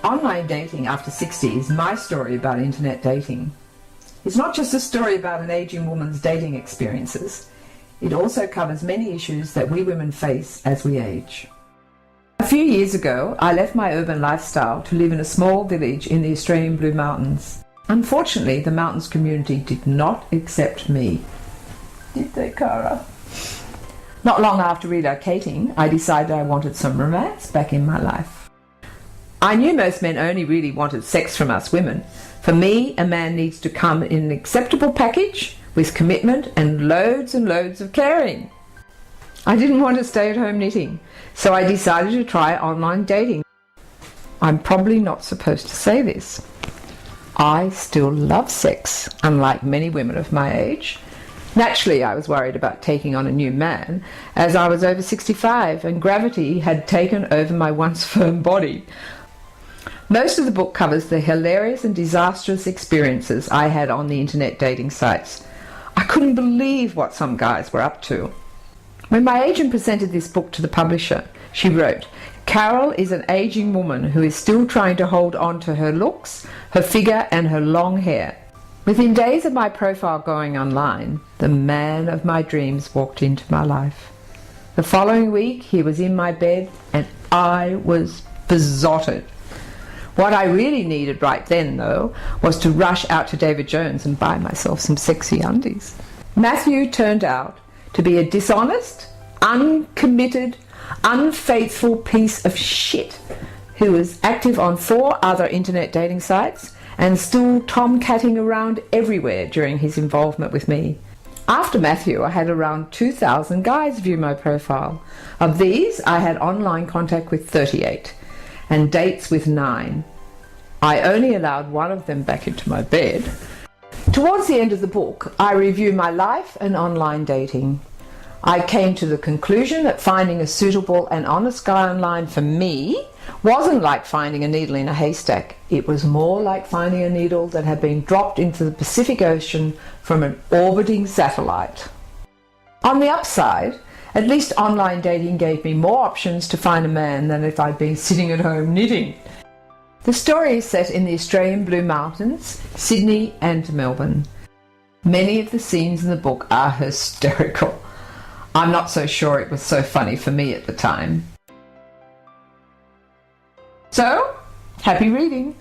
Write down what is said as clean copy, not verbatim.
Online dating after 60 is my story about internet dating. It's not just a story about an aging woman's dating experiences. It also covers many issues that we women face as we age. A few years ago, I left my urban lifestyle to live in a small village in the Australian Blue Mountains. Unfortunately, the mountains community did not accept me. Did they, Cara? Not long after relocating, I decided I wanted some romance back in my life. I knew most men only really wanted sex from us women. For me, a man needs to come in an acceptable package with commitment and loads of caring. I didn't want to stay at home knitting, so I decided to try online dating. I'm probably not supposed to say this. I still love sex, unlike many women of my age. Naturally, I was worried about taking on a new man, as I was over 65 and gravity had taken over my once firm body. Most of the book covers the hilarious and disastrous experiences I had on the internet dating sites. I couldn't believe what some guys were up to. When my agent presented this book to the publisher, she wrote, "Carole is an aging woman who is still trying to hold on to her looks, her figure and her long hair." Within days of my profile going online, the man of my dreams walked into my life. The following week, he was in my bed and I was besotted. What I really needed right then, though, was to rush out to David Jones and buy myself some sexy undies. Matthew turned out to be a dishonest, uncommitted, unfaithful piece of shit who was active on 4 other internet dating sites and still tomcatting around everywhere during his involvement with me. After Matthew, I had around 2,000 guys view my profile. Of these, I had online contact with 38 and dates with 9. I only allowed one of them back into my bed. Towards the end of the book, I review my life and online dating. I came to the conclusion that finding a suitable and honest guy online for me wasn't like finding a needle in a haystack. It was more like finding a needle that had been dropped into the Pacific Ocean from an orbiting satellite. On the upside, at least online dating gave me more options to find a man than if I'd been sitting at home knitting. The story is set in the Australian Blue Mountains, Sydney and Melbourne. Many of the scenes in the book are hysterical. I'm not so sure it was so funny for me at the time. So, happy reading!